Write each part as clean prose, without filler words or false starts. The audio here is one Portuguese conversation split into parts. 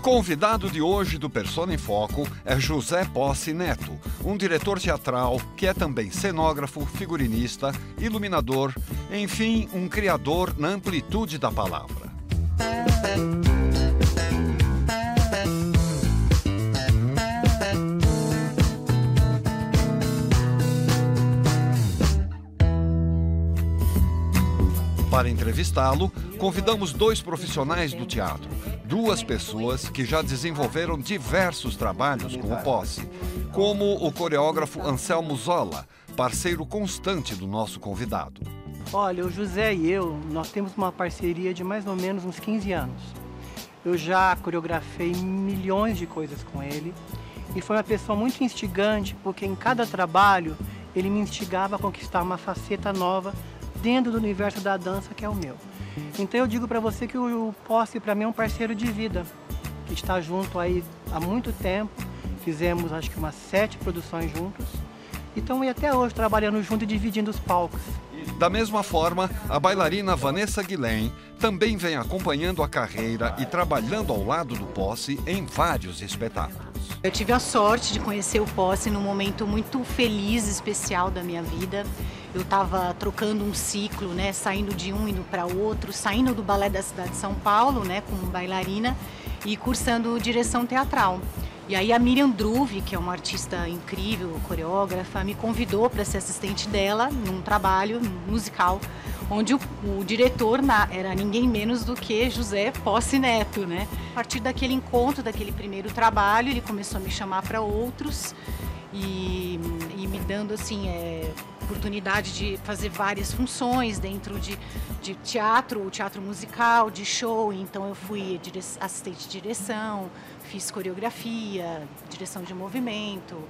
convidado de hoje do Persona em Foco é José Posse Neto, um diretor teatral que é também cenógrafo, figurinista, iluminador, enfim, um criador na amplitude da palavra. Para entrevistá-lo, convidamos dois profissionais do teatro, duas pessoas que já desenvolveram diversos trabalhos com o Posse, como o coreógrafo Anselmo Zola, parceiro constante do nosso convidado. Olha, o José e eu, nós temos uma parceria de mais ou menos uns 15 anos. Eu já coreografei milhões de coisas com ele e foi uma pessoa muito instigante, porque em cada trabalho ele me instigava a conquistar uma faceta nova dentro do universo da dança, que é o meu. Então eu digo para você que o Posse para mim é um parceiro de vida, que está junto aí há muito tempo, fizemos acho que umas 7 produções juntos, e estamos aí até hoje trabalhando junto e dividindo os palcos. Da mesma forma, a bailarina Vanessa Guilhem também vem acompanhando a carreira e trabalhando ao lado do Posse em vários espetáculos. Eu tive a sorte de conhecer o Posse num momento muito feliz e especial da minha vida. Eu estava trocando um ciclo, né, saindo de um indo para outro, saindo do Balé da Cidade de São Paulo, né, como bailarina, e cursando direção teatral. E aí a Miriam Druve, que é uma artista incrível, coreógrafa, me convidou para ser assistente dela num trabalho musical, onde o diretor era ninguém menos do que José Posse Neto, né? A partir daquele encontro, daquele primeiro trabalho, ele começou a me chamar para outros e me dando assim oportunidade de fazer várias funções dentro de teatro musical, de show. Então eu fui assistente de direção, fiz coreografia, direção de movimento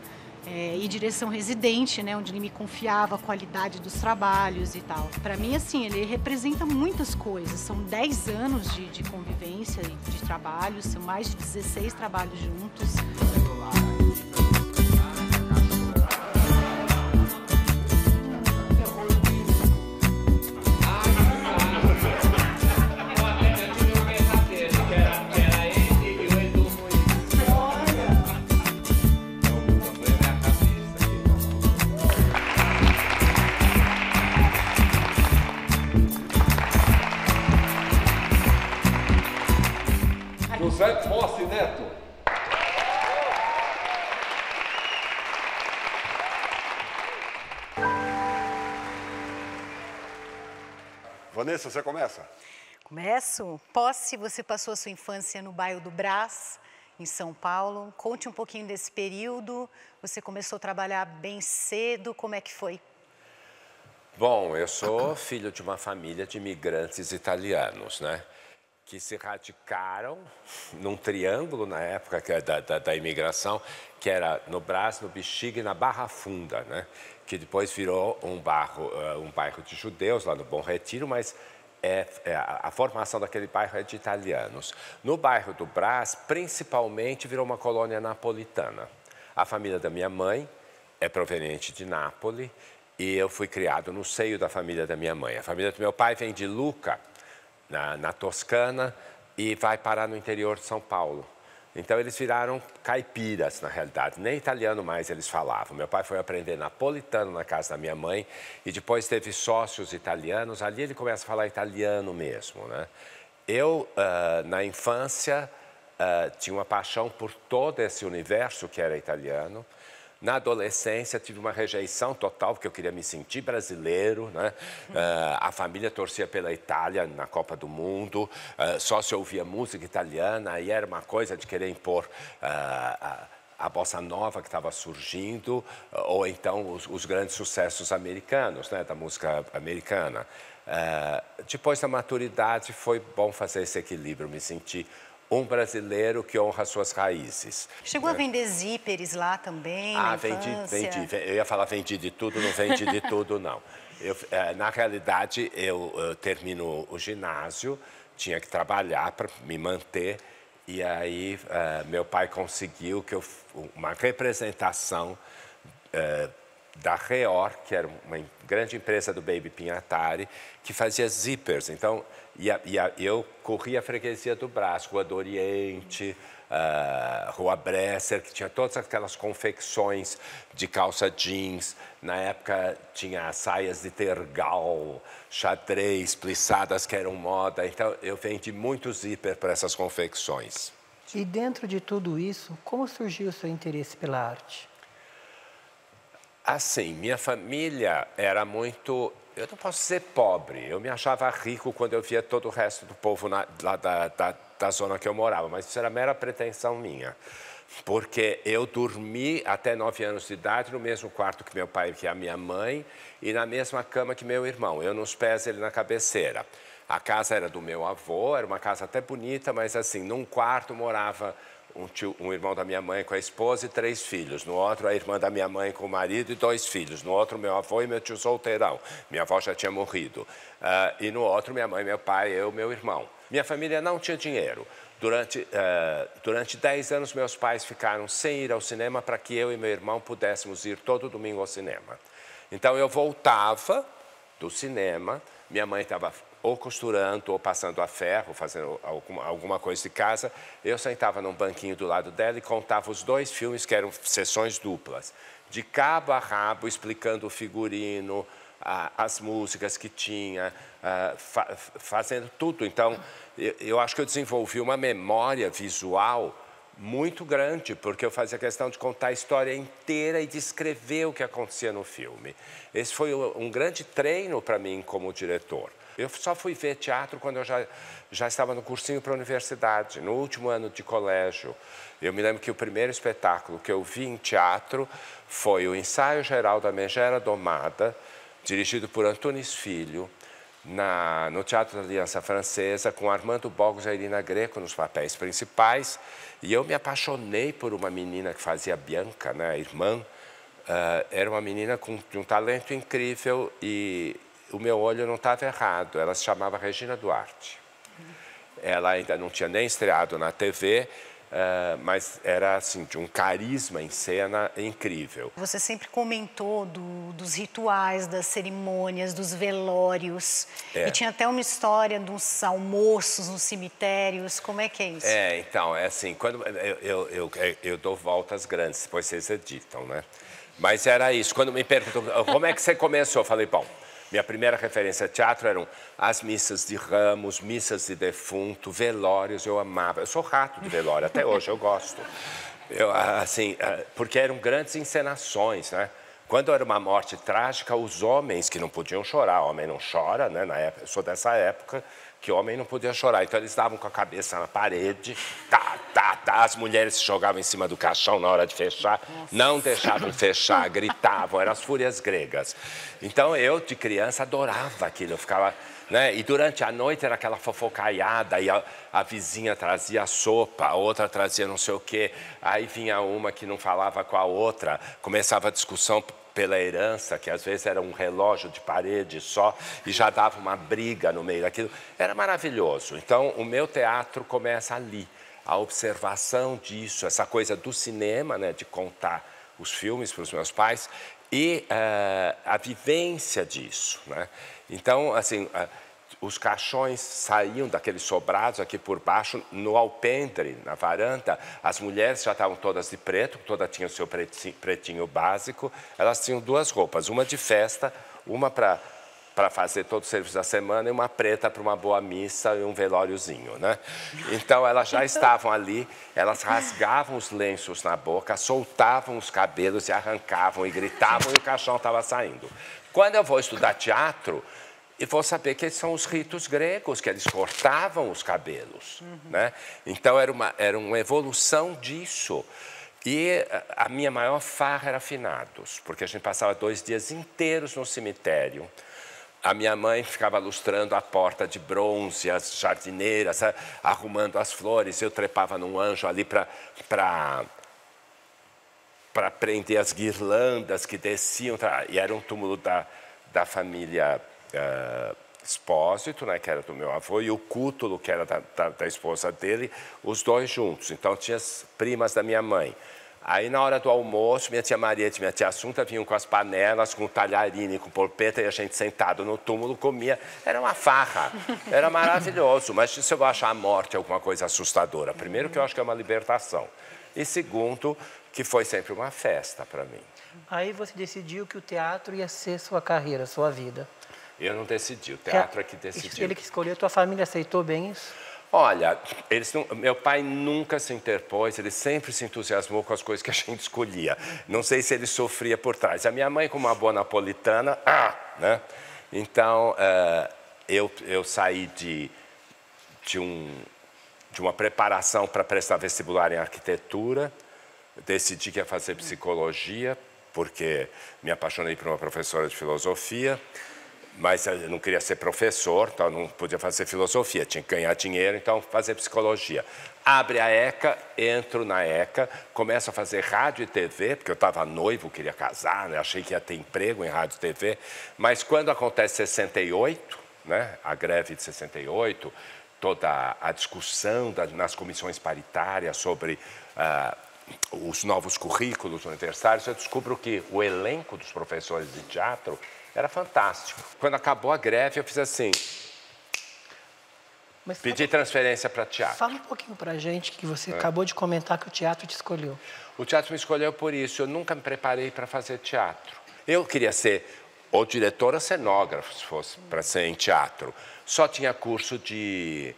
e direção residente, né, onde ele me confiava a qualidade dos trabalhos e tal. Para mim, assim, ele representa muitas coisas. São 10 anos de convivência e de trabalhos, são mais de 16 trabalhos juntos. José Posse Neto. Vanessa, você começa? Começo. Posse, você passou a sua infância no bairro do Brás, em São Paulo. Conte um pouquinho desse período. Você começou a trabalhar bem cedo. Como é que foi? Bom, eu sou filho de uma família de imigrantes italianos, né? Que se radicaram num triângulo na época da imigração, que era no Brás, no Bexiga e na Barra Funda, né? Que depois virou um bairro de judeus lá no Bom Retiro, mas a formação daquele bairro é de italianos. No bairro do Brás, principalmente, virou uma colônia napolitana. A família da minha mãe é proveniente de Nápoles e eu fui criado no seio da família da minha mãe. A família do meu pai vem de Lucca, na Toscana, e vai parar no interior de São Paulo. Então eles viraram caipiras, na realidade, nem italiano mais eles falavam. Meu pai foi aprender napolitano na casa da minha mãe e depois teve sócios italianos, ali ele começa a falar italiano mesmo, né? Eu, na infância, tinha uma paixão por todo esse universo que era italiano. Na adolescência, tive uma rejeição total, porque eu queria me sentir brasileiro, né? A família torcia pela Itália na Copa do Mundo, só se ouvia música italiana, aí era uma coisa de querer impor a bossa nova que estava surgindo, ou então os grandes sucessos americanos, né? Da música americana. Depois da maturidade, foi bom fazer esse equilíbrio, me sentir um brasileiro que honra suas raízes. Chegou a vender zíperes lá também, na infância? Vendi. Eu ia falar vendi de tudo, não vendi de tudo, não. Na realidade, eu termino o ginásio, tinha que trabalhar para me manter, e aí meu pai conseguiu uma representação da Reor, que era uma grande empresa do Baby Pinhatari, que fazia zippers. Então, eu corria a freguesia do Brás, Rua do Oriente, Rua Bresser, que tinha todas aquelas confecções de calça jeans. Na época tinha saias de tergal, xadrez, plissadas que eram moda. Então eu vendi muito zíper para essas confecções. E dentro de tudo isso, como surgiu o seu interesse pela arte? Assim, minha família era muito... Eu não posso ser pobre. Eu me achava rico quando eu via todo o resto do povo lá da zona que eu morava, mas isso era mera pretensão minha. Porque eu dormi até 9 anos de idade no mesmo quarto que meu pai e que a minha mãe e na mesma cama que meu irmão. Eu nos pés, ele na cabeceira. A casa era do meu avô, era uma casa até bonita, mas assim, num quarto morava um irmão da minha mãe com a esposa e 3 filhos. No outro, a irmã da minha mãe com o marido e 2 filhos. No outro, meu avô e meu tio solteirão. Minha avó já tinha morrido. E no outro, minha mãe, meu pai, eu e meu irmão. Minha família não tinha dinheiro. Durante 10 anos, meus pais ficaram sem ir ao cinema para que eu e meu irmão pudéssemos ir todo domingo ao cinema. Então, eu voltava do cinema, minha mãe estava ou costurando, ou passando a ferro, fazendo alguma coisa de casa. Eu sentava num banquinho do lado dela e contava os 2 filmes, que eram sessões duplas, de cabo a rabo, explicando o figurino, as músicas que tinha, fazendo tudo. Então, eu acho que eu desenvolvi uma memória visual muito grande, porque eu fazia questão de contar a história inteira e descrever o que acontecia no filme. Esse foi um grande treino para mim como diretor. Eu só fui ver teatro quando eu já estava no cursinho para a universidade, no último ano de colégio. Eu me lembro que o primeiro espetáculo que eu vi em teatro foi o Ensaio Geral da Megera Domada, dirigido por Antunes Filho, no Teatro da Aliança Francesa, com Armando Bogos e a Irina Greco nos papéis principais. E eu me apaixonei por uma menina que fazia Bianca, né, a irmã. Era uma menina de um talento incrível e o meu olho não estava errado. Ela se chamava Regina Duarte. Ela ainda não tinha nem estreado na TV, mas era assim, de um carisma em cena incrível. Você sempre comentou dos rituais, das cerimônias, dos velórios. E tinha até uma história dos almoços nos cemitérios. Como é que é isso? Então, é assim, quando eu dou voltas grandes, depois vocês editam, né? Mas era isso. Quando me perguntam, como é que você começou? Eu falei, bom, minha primeira referência a teatro eram as missas de ramos, missas de defunto, velórios, eu amava. Eu sou rato de velório, até hoje eu gosto. Porque eram grandes encenações, né? Quando era uma morte trágica, os homens que não podiam chorar, homem não chora, né? Na época, eu sou dessa época, que homem não podia chorar. Então, eles davam com a cabeça na parede, as mulheres se jogavam em cima do caixão na hora de fechar, não deixavam fechar, gritavam, eram as fúrias gregas. Então, eu, de criança, adorava aquilo, eu ficava... Né? E durante a noite era aquela fofocaiada, e a vizinha trazia sopa, a outra trazia não sei o quê, aí vinha uma que não falava com a outra, começava a discussão pela herança, que às vezes era um relógio de parede só, e já dava uma briga no meio daquilo. Era maravilhoso. Então, o meu teatro começa ali, a observação disso, essa coisa do cinema, né, de contar os filmes para os meus pais, e a vivência disso, né? Então, assim, os caixões saíam daqueles sobrados aqui por baixo, no alpendre, na varanda. As mulheres já estavam todas de preto, todas tinham o seu pretinho básico. Elas tinham 2 roupas, uma de festa, uma para fazer todo o serviço da semana e uma preta para uma boa missa e um velóriozinho, né? Então, elas já estavam ali, elas rasgavam os lenços na boca, soltavam os cabelos e arrancavam e gritavam e o caixão estava saindo. Quando eu vou estudar teatro, eu vou saber que são os ritos gregos, que eles cortavam os cabelos, né? Então, era uma evolução disso. E a minha maior farra era finados, porque a gente passava 2 dias inteiros no cemitério. A minha mãe ficava lustrando a porta de bronze, as jardineiras, arrumando as flores. Eu trepava num anjo ali para prender as guirlandas que desciam. E era um túmulo da família Espósito, né, que era do meu avô, e o Cútulo, que era da esposa dele, os 2 juntos. Então, tinha as primas da minha mãe. Aí, na hora do almoço, minha tia Maria e minha tia Assunta vinham com as panelas, com talharine, com polpeta, e a gente sentado no túmulo comia. Era uma farra, era maravilhoso. Mas se eu vou achar a morte alguma coisa assustadora, primeiro que eu acho que é uma libertação. E segundo, que foi sempre uma festa para mim. Aí você decidiu que o teatro ia ser sua carreira, sua vida. Eu não decidi, o teatro é que decidiu. Ele que escolheu, tua família aceitou bem isso? Olha, meu pai nunca se interpôs, ele sempre se entusiasmou com as coisas que a gente escolhia. Não sei se ele sofria por trás. A minha mãe, como uma boa napolitana, né? Então, eu saí de uma preparação para prestar vestibular em arquitetura, decidi que ia fazer psicologia, porque me apaixonei por uma professora de filosofia, mas eu não queria ser professor, então não podia fazer filosofia, tinha que ganhar dinheiro, então fazer psicologia. Abre a ECA, entro na ECA, começo a fazer rádio e TV, porque eu estava noivo, queria casar, né? Achei que ia ter emprego em rádio e TV, mas quando acontece 68, né? A greve de 68, toda a discussão nas comissões paritárias sobre os novos currículos universitários, eu descubro que o elenco dos professores de teatro era fantástico. Quando acabou a greve, eu fiz assim, pedi transferência para teatro. Fala um pouquinho pra gente, que você acabou de comentar que o teatro te escolheu. O teatro me escolheu por isso, eu nunca me preparei para fazer teatro. Eu queria ser ou diretor ou cenógrafo, se fosse para ser em teatro. Só tinha curso de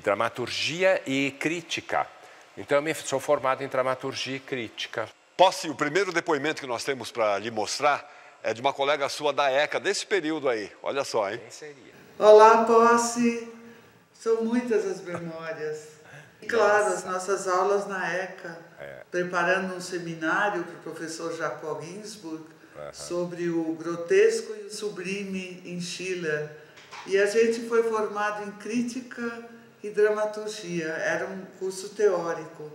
dramaturgia e crítica. Então, eu sou formado em dramaturgia e crítica. Posse, o primeiro depoimento que nós temos para lhe mostrar é de uma colega sua da ECA, desse período aí. Olha só, hein? Quem seria? Olá, Posse. São muitas as memórias. E, claro, as nossas aulas na ECA, preparando um seminário para o professor Jacob Ginsburg sobre o grotesco e o sublime em Schiller. E a gente foi formado em crítica e dramaturgia. Era um curso teórico.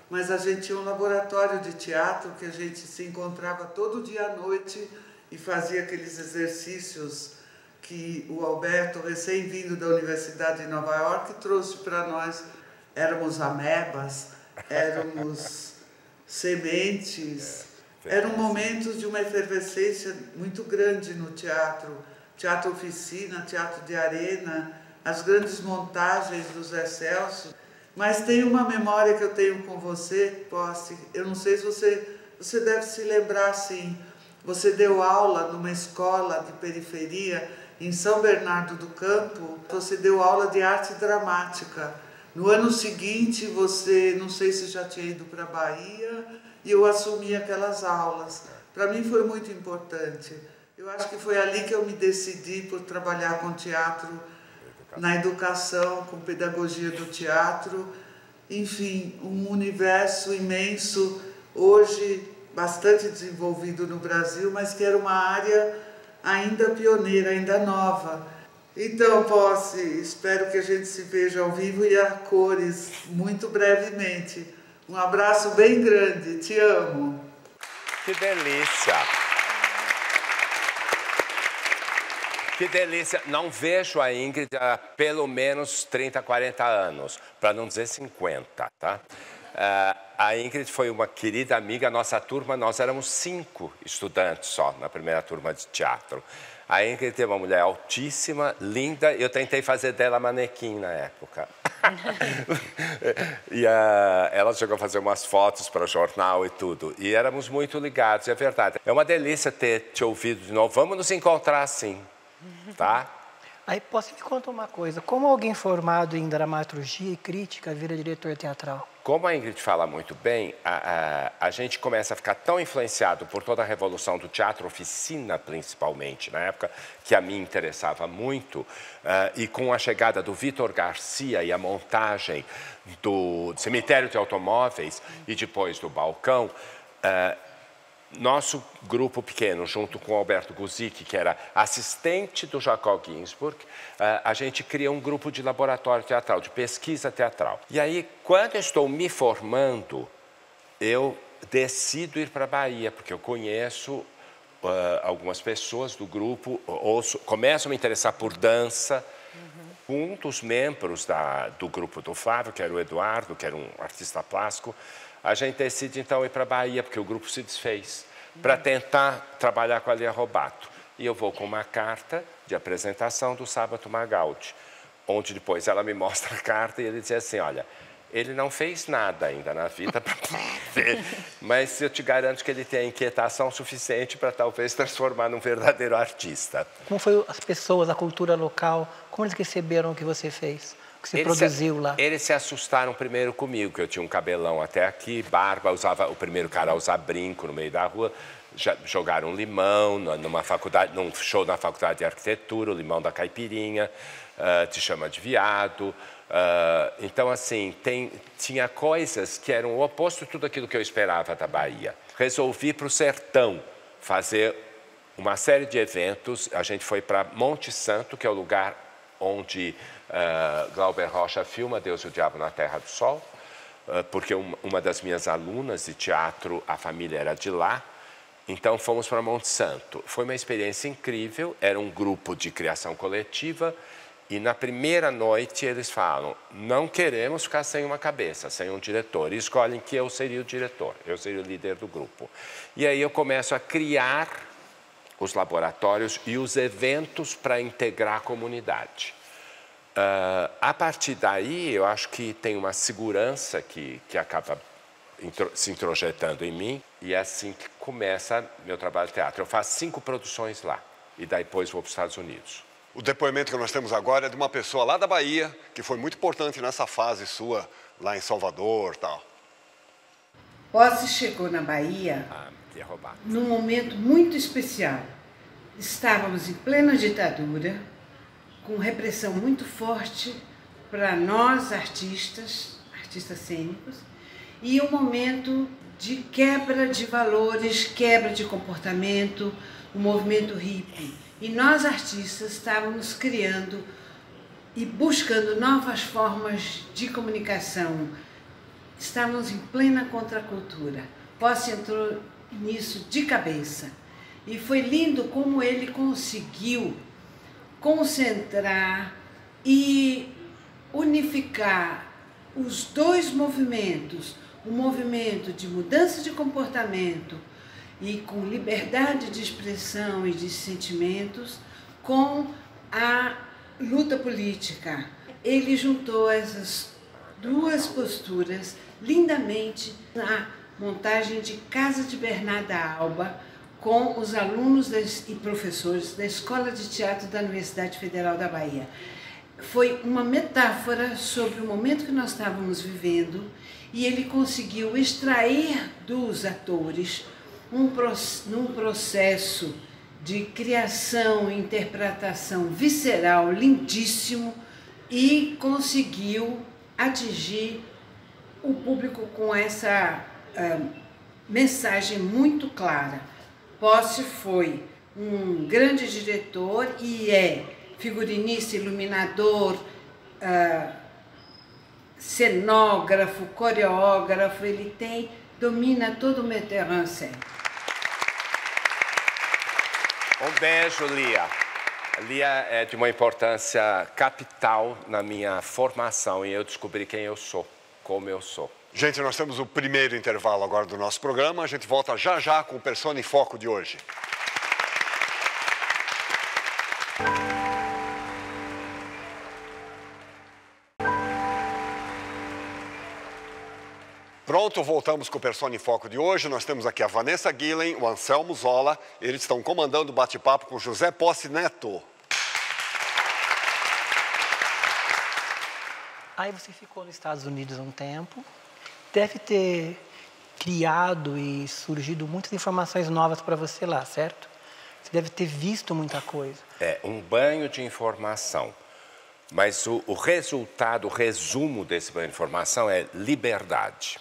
Mas a gente tinha um laboratório de teatro que a gente se encontrava todo dia à noite e fazia aqueles exercícios que o Alberto, recém-vindo da Universidade de Nova York, trouxe para nós. Éramos amebas, éramos sementes, eram momentos de uma efervescência muito grande no teatro. Teatro oficina, teatro de arena, as grandes montagens do Zé Celso. Mas tem uma memória que eu tenho com você, Posse, eu não sei se você deve se lembrar, sim. Você deu aula numa escola de periferia em São Bernardo do Campo, você deu aula de arte dramática. No ano seguinte, você, não sei se já tinha ido para a Bahia, e eu assumi aquelas aulas. Para mim foi muito importante. Eu acho que foi ali que eu me decidi por trabalhar com teatro, na educação, com pedagogia do teatro. Enfim, um universo imenso, hoje bastante desenvolvido no Brasil, mas que era uma área ainda pioneira, ainda nova. Então, Posse, espero que a gente se veja ao vivo e a cores muito brevemente. Um abraço bem grande, te amo. Que delícia! Que delícia! Não vejo a Ingrid há pelo menos 30, 40 anos, para não dizer 50, tá? A Ingrid foi uma querida amiga, nossa turma, nós éramos 5 estudantes só na primeira turma de teatro. A Ingrid é uma mulher altíssima, linda, eu tentei fazer dela manequim na época. E ela chegou a fazer umas fotos para jornal e tudo, e éramos muito ligados, é verdade. É uma delícia ter te ouvido de novo, vamos nos encontrar assim, tá? Aí, Posse, me conta uma coisa, como alguém formado em dramaturgia e crítica vira diretor teatral? Como a Ingrid fala muito bem, a gente começa a ficar tão influenciado por toda a revolução do teatro oficina, principalmente, na época, que a mim interessava muito, e com a chegada do Vitor Garcia e a montagem do Cemitério de Automóveis e depois do Balcão, nosso grupo pequeno, junto com o Alberto Guzic, que era assistente do Jacob Ginsburg, a gente cria um grupo de laboratório teatral, de pesquisa teatral. E aí, quando eu estou me formando, eu decido ir para a Bahia, porque eu conheço algumas pessoas do grupo, começo a me interessar por dança. Um dos membros do grupo do Flávio, que era o Eduardo, que era um artista plástico, a gente decide então ir para a Bahia, porque o grupo se desfez, para tentar trabalhar com a Lia Robato. E eu vou com uma carta de apresentação do Sábato Magaldi, onde depois ela me mostra a carta e ele diz assim, olha, ele não fez nada ainda na vida para ver, mas eu te garanto que ele tem a inquietação suficiente para talvez transformar num verdadeiro artista. Como foi as pessoas, a cultura local, como eles receberam o que você fez, o que você produziu lá? Eles se assustaram primeiro comigo, que eu tinha um cabelão até aqui, barba, usava o primeiro cara a usar brinco no meio da rua, jogaram limão numa faculdade, num show na faculdade de arquitetura, o limão da caipirinha, te chama de viado. Então, assim, tinha coisas que eram o oposto de tudo aquilo que eu esperava da Bahia. Resolvi para o sertão fazer uma série de eventos. A gente foi para Monte Santo, que é o lugar onde Glauber Rocha filma Deus e o Diabo na Terra do Sol, porque uma das minhas alunas de teatro, a família era de lá. Então, fomos para Monte Santo. Foi uma experiência incrível, era um grupo de criação coletiva e na primeira noite eles falam, não queremos ficar sem uma cabeça, sem um diretor. E escolhem que eu seria o diretor, eu seria o líder do grupo. E aí eu começo a criar os laboratórios e os eventos para integrar a comunidade. A partir daí, eu acho que tem uma segurança que acaba se introjetando em mim, e é assim que começa meu trabalho de teatro. Eu faço 5 produções lá, e daí depois vou para os Estados Unidos. O depoimento que nós temos agora é de uma pessoa lá da Bahia, que foi muito importante nessa fase sua, lá em Salvador e tal. Posse chegou na Bahia num momento muito especial. Estávamos em plena ditadura, com repressão muito forte para nós artistas cênicos, e um momento de quebra de valores, quebra de comportamento, o movimento hippie. E nós artistas estávamos criando e buscando novas formas de comunicação. Estávamos em plena contracultura. Posse entrou nisso de cabeça. E foi lindo como ele conseguiu concentrar e unificar os dois movimentos, o movimento de mudança de comportamento e com liberdade de expressão e de sentimentos, com a luta política. Ele juntou essas duas posturas lindamente na montagem de Casa de Bernarda Alba, com os alunos e professores da Escola de Teatro da Universidade Federal da Bahia. Foi uma metáfora sobre o momento que nós estávamos vivendo, e ele conseguiu extrair dos atores num processo de criação e interpretação visceral lindíssimo, e conseguiu atingir o público com essa mensagem muito clara. Posse foi um grande diretor e é figurinista, iluminador, cenógrafo, coreógrafo, ele domina todo o metteur en scène. Um beijo, Lia. Lia é de uma importância capital na minha formação, e eu descobri quem eu sou, como eu sou. Gente, nós temos o primeiro intervalo agora do nosso programa. A gente volta já já com o Persona em Foco de hoje. Pronto, voltamos com o Persona em Foco de hoje. Nós temos aqui a Vanessa Guilhem, o Anselmo Zola. Eles estão comandando o bate-papo com José Posse Neto. Aí você ficou nos Estados Unidos há um tempo. Deve ter criado e surgido muitas informações novas para você lá, certo? Você deve ter visto muita coisa. É um banho de informação. Mas o resultado, o resumo desse banho de informação é liberdade.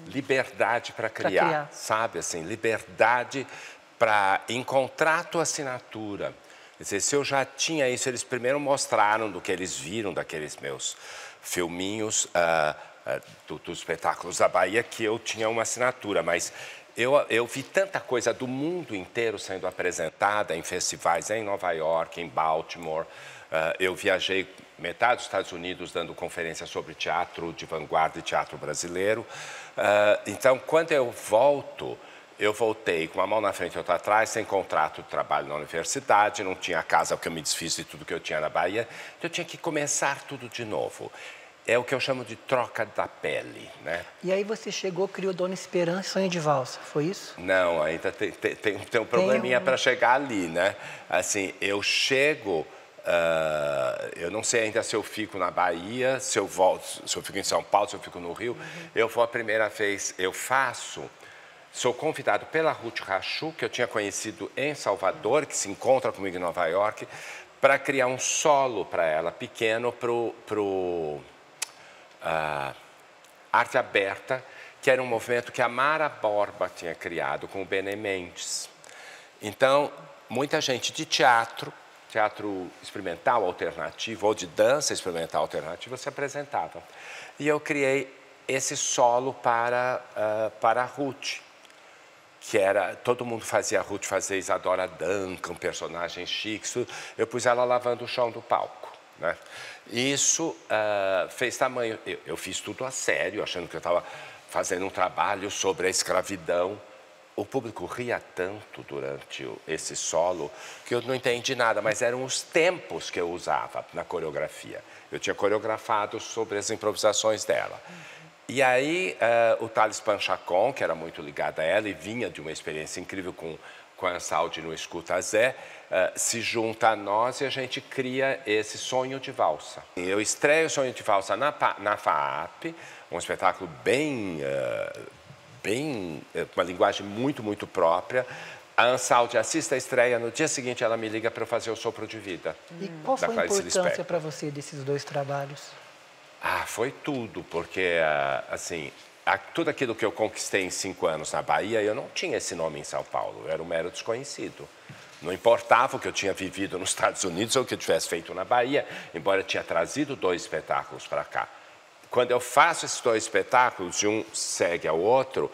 Liberdade para criar, sabe? Assim, liberdade para encontrar a tua assinatura. Quer dizer, se eu já tinha isso, eles primeiro mostraram do que eles viram daqueles meus filminhos dos espetáculos da Bahia, que eu tinha uma assinatura, mas eu vi tanta coisa do mundo inteiro sendo apresentada em festivais em Nova York, em Baltimore. Eu viajei metade dos Estados Unidos dando conferência sobre teatro de vanguarda e teatro brasileiro. Então, quando eu volto, eu voltei com uma mão na frente e outra atrás, sem contrato de trabalho na universidade, não tinha casa porque eu me desfiz de tudo que eu tinha na Bahia, então eu tinha que começar tudo de novo. É o que eu chamo de troca da pele, né? E aí você chegou, criou Dona Esperança e Sonho de Valsa, foi isso? Não, ainda tem um probleminha para chegar ali, né? Assim, eu chego, eu não sei ainda se eu fico na Bahia, se eu volto, se eu fico em São Paulo, se eu fico no Rio. Eu vou a primeira vez, sou convidado pela Ruth Rachou, que eu tinha conhecido em Salvador, que se encontra comigo em Nova York, para criar um solo para ela, pequeno, pro Arte Aberta, que era um movimento que a Mara Borba tinha criado com o Bené Mendes. Então, muita gente de teatro experimental alternativo ou de dança experimental alternativa se apresentava. E eu criei esse solo para a Ruth, que era, todo mundo fazia a Ruth fazer Isadora Duncan, personagem chique, eu pus ela lavando o chão do palco, né? Isso fez tamanho, eu fiz tudo a sério, achando que eu estava fazendo um trabalho sobre a escravidão. O público ria tanto durante esse solo que eu não entendi nada, mas eram os tempos que eu usava na coreografia. Eu tinha coreografado sobre as improvisações dela. E aí o Thales Panchacon, que era muito ligado a ela e vinha de uma experiência incrível com a Ansaldi no Escuta Zé, se junta a nós e a gente cria esse Sonho de Valsa. Eu estreio o Sonho de Valsa na FAAP, um espetáculo uma linguagem muito, muito própria. A Ansaldi assiste a estreia, no dia seguinte ela me liga para eu fazer o Sopro de Vida. E qual foi a importância para você desses dois trabalhos? Foi tudo, porque, assim, tudo aquilo que eu conquistei em 5 anos na Bahia, eu não tinha esse nome em São Paulo, eu era um mero desconhecido. Não importava o que eu tinha vivido nos Estados Unidos ou o que eu tivesse feito na Bahia, embora eu tinha trazido 2 espetáculos para cá. Quando eu faço esses 2 espetáculos, e um segue ao outro,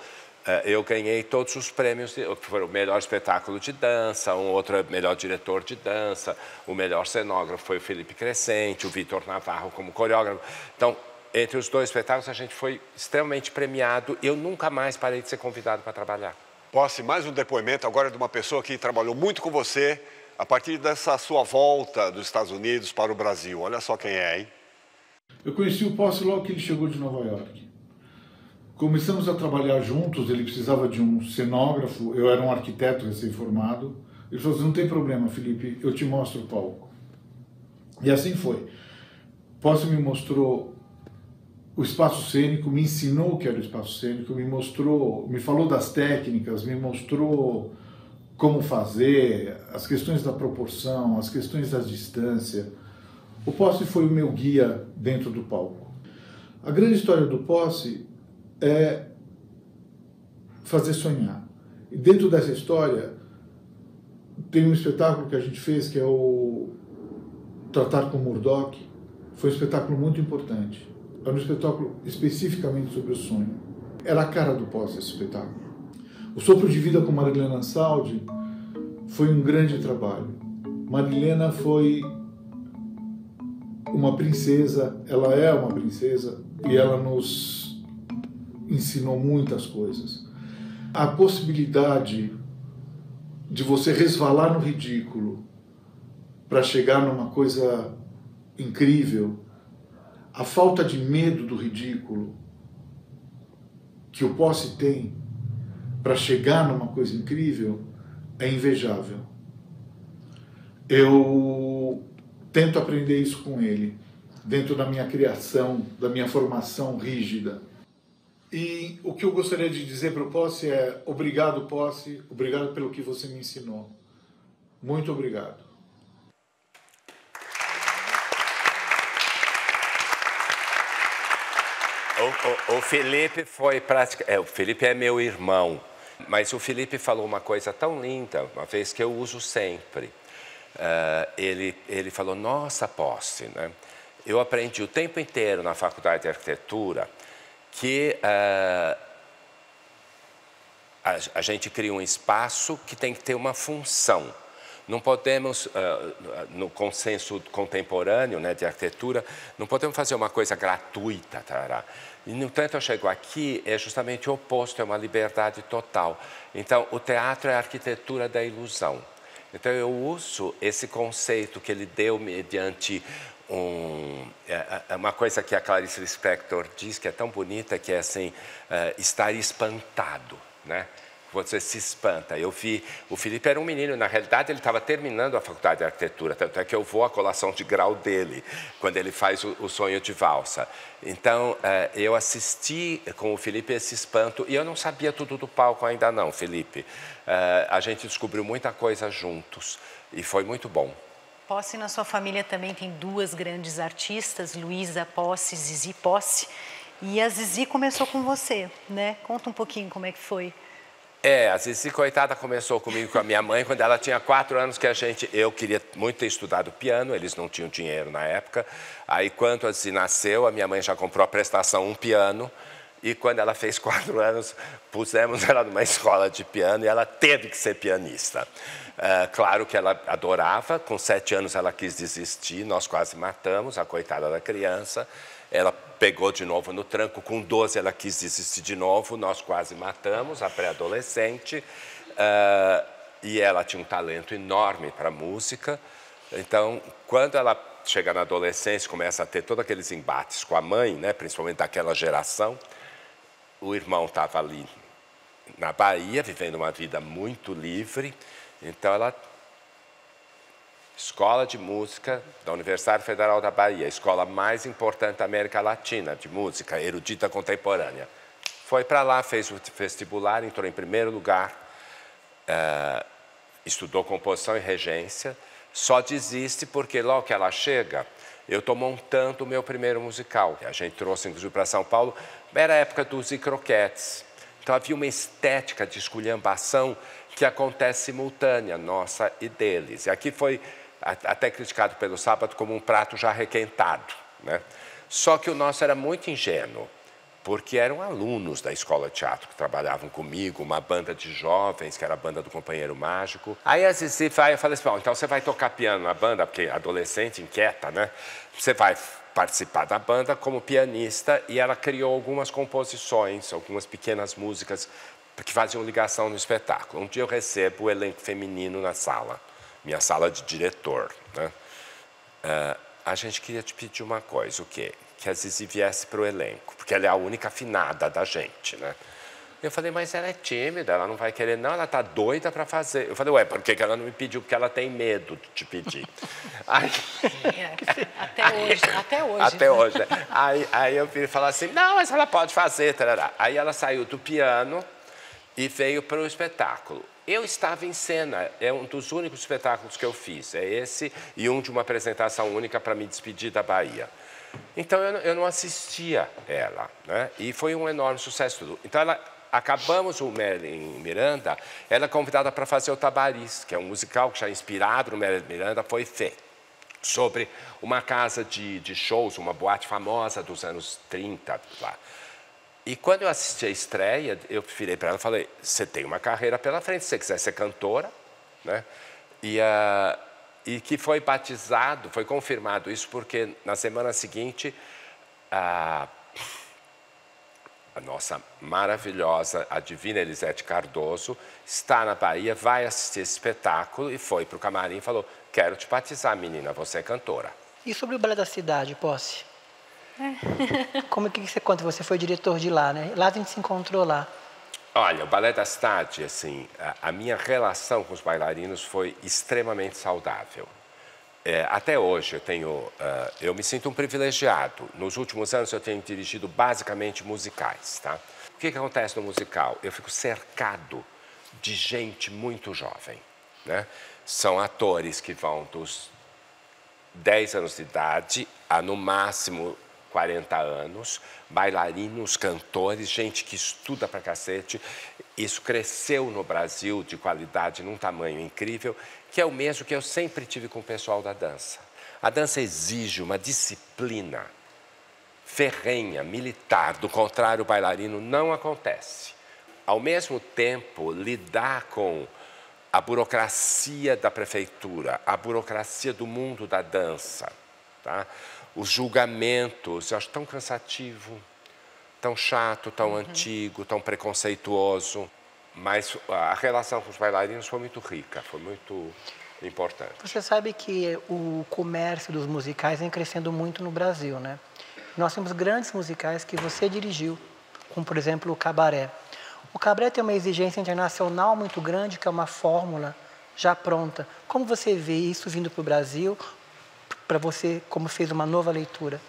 eu ganhei todos os prêmios, que foram o melhor espetáculo de dança, um outro é melhor diretor de dança, o melhor cenógrafo foi o Felipe Crescente, o Vitor Navarro como coreógrafo. Então, entre os 2 espetáculos, a gente foi extremamente premiado e eu nunca mais parei de ser convidado para trabalhar. Posse, mais um depoimento agora de uma pessoa que trabalhou muito com você a partir dessa sua volta dos Estados Unidos para o Brasil. Olha só quem é, hein? Eu conheci o Posse logo que ele chegou de Nova York. Começamos a trabalhar juntos, ele precisava de um cenógrafo, eu era um arquiteto recém-formado. Ele falou assim, não tem problema, Felipe, eu te mostro o palco. E assim foi. Posse me mostrou o espaço cênico, me ensinou o que era o espaço cênico, me falou das técnicas, me mostrou como fazer, as questões da proporção, as questões da distância. O Posse foi o meu guia dentro do palco. A grande história do Posse é fazer sonhar. E dentro dessa história tem um espetáculo que a gente fez que é o Tratar com Murdoch. Foi um espetáculo muito importante. Era um espetáculo especificamente sobre o sonho. Era a cara do Posse esse espetáculo. O Sopro de Vida com Marilena Ansaldi foi um grande trabalho. Marilena foi uma princesa, ela é uma princesa e ela nos ensinou muitas coisas. A possibilidade de você resvalar no ridículo para chegar numa coisa incrível, a falta de medo do ridículo que o Posse tem para chegar numa coisa incrível é invejável. Eu tento aprender isso com ele, dentro da minha criação, da minha formação rígida. E o que eu gostaria de dizer para o Posse é obrigado, Posse, obrigado pelo que você me ensinou. Muito obrigado. O Felipe foi praticamente... o Felipe é meu irmão, mas o Felipe falou uma coisa tão linda, uma vez que eu uso sempre. Ele falou, nossa, Posse, né? Eu aprendi o tempo inteiro na Faculdade de Arquitetura que a gente cria um espaço que tem que ter uma função. não podemos, no consenso contemporâneo, né, de arquitetura, não podemos fazer uma coisa gratuita. Tarará. E, no entanto, eu chego aqui, é justamente o oposto, é uma liberdade total. Então, o teatro é a arquitetura da ilusão. Então, eu uso esse conceito que ele deu mediante uma coisa que a Clarice Lispector diz, que é tão bonita, que é assim, estar espantado, né? Você se espanta. Eu vi, o Felipe era um menino, na realidade ele estava terminando a faculdade de arquitetura, tanto é que eu vou à colação de grau dele, quando ele faz o Sonho de Valsa. Então, eu assisti com o Felipe esse espanto, e eu não sabia tudo do palco ainda não, Felipe. A gente descobriu muita coisa juntos, e foi muito bom. Posse, na sua família também tem duas grandes artistas, Luísa Posse, Zizi Posse, e a Zizi começou com você, né? Conta um pouquinho como é que foi. A Zizi, coitada, começou comigo com a minha mãe quando ela tinha 4 anos, que eu queria muito ter estudado piano, eles não tinham dinheiro na época. Aí, quando a Zizi nasceu, a minha mãe já comprou a prestação um piano, e quando ela fez 4 anos, pusemos ela numa escola de piano e ela teve que ser pianista. Claro que ela adorava, com 7 anos ela quis desistir, nós quase matamos a coitada da criança. Ela pegou de novo no tranco, com 12 ela quis desistir de novo, nós quase matamos a pré-adolescente. E ela tinha um talento enorme para música. Então, quando ela chega na adolescência, começa a ter todos aqueles embates com a mãe, né, principalmente daquela geração, o irmão estava ali na Bahia, vivendo uma vida muito livre, então ela... Escola de Música da Universidade Federal da Bahia, a escola mais importante da América Latina de música, erudita contemporânea. Foi para lá, fez o vestibular, entrou em primeiro lugar, estudou composição e regência, só desiste porque logo que ela chega, eu estou montando o meu primeiro musical. A gente trouxe, inclusive, para São Paulo, era a época dos Croquetes. Então havia uma estética de esculhambação que acontece simultânea, nossa e deles. E aqui foi até criticado pelo Sábado como um prato já requentado, né? Só que o nosso era muito ingênuo, porque eram alunos da escola de teatro que trabalhavam comigo, uma banda de jovens, que era a banda do Companheiro Mágico. Aí a Zizi vai, eu falei assim, bom, então você vai tocar piano na banda, porque adolescente inquieta, né? Você vai participar da banda como pianista, e ela criou algumas composições, algumas pequenas músicas que faziam ligação no espetáculo. Um dia eu recebo o elenco feminino na sala, minha sala de diretor, né? A gente queria te pedir uma coisa, o quê? Que a Zizi viesse para o elenco, porque ela é a única afinada da gente, né? Eu falei, mas ela é tímida, ela não vai querer, não, ela está doida para fazer. Eu falei, ué, por que ela não me pediu? Porque ela tem medo de te pedir. Aí... Até hoje. Né? Aí eu fui falar assim, não, mas ela pode fazer, tarará. Aí ela saiu do piano e veio para o espetáculo. Eu estava em cena, é um dos únicos espetáculos que eu fiz, é esse e um de uma apresentação única para me despedir da Bahia. Então eu não assistia ela, né? E foi um enorme sucesso tudo. Então acabamos o Merlin Miranda, ela é convidada para fazer o Tabaris, que é um musical que já inspirado no Merlin Miranda, foi feito sobre uma casa de shows, uma boate famosa dos anos 30 lá. E quando eu assisti a estreia, eu virei para ela e falei, você tem uma carreira pela frente, se você quiser ser cantora, né? E que foi batizado, foi confirmado isso, porque na semana seguinte, a nossa maravilhosa, a divina Elisete Cardoso, está na Bahia, vai assistir esse espetáculo e foi para o camarim e falou, quero te batizar, menina, você é cantora. E sobre o Balé da Cidade, Posse? Como é que você conta? Você foi diretor de lá, né? Lá a gente se encontrou lá. Olha, o Balé da Cidade, assim, a minha relação com os bailarinos foi extremamente saudável. Até hoje eu me sinto um privilegiado. Nos últimos anos eu tenho dirigido basicamente musicais, tá? O que acontece no musical? Eu fico cercado de gente muito jovem, né? São atores que vão dos 10 anos de idade a, no máximo, 40 anos, bailarinos, cantores, gente que estuda pra cacete. Isso cresceu no Brasil de qualidade num tamanho incrível, que é o mesmo que eu sempre tive com o pessoal da dança. A dança exige uma disciplina ferrenha, militar, do contrário, o bailarino não acontece. Ao mesmo tempo, lidar com a burocracia da prefeitura, a burocracia do mundo da dança, tá? Os julgamentos, eu acho tão cansativo, tão chato, tão antigo, tão preconceituoso. Mas a relação com os bailarinos foi muito rica, foi muito importante. Você sabe que o comércio dos musicais vem crescendo muito no Brasil, né? Nós temos grandes musicais que você dirigiu, como, por exemplo, o Cabaré. O Cabaré tem uma exigência internacional muito grande, que é uma fórmula já pronta. Como você vê isso vindo para o Brasil, para você, como fez uma nova leitura?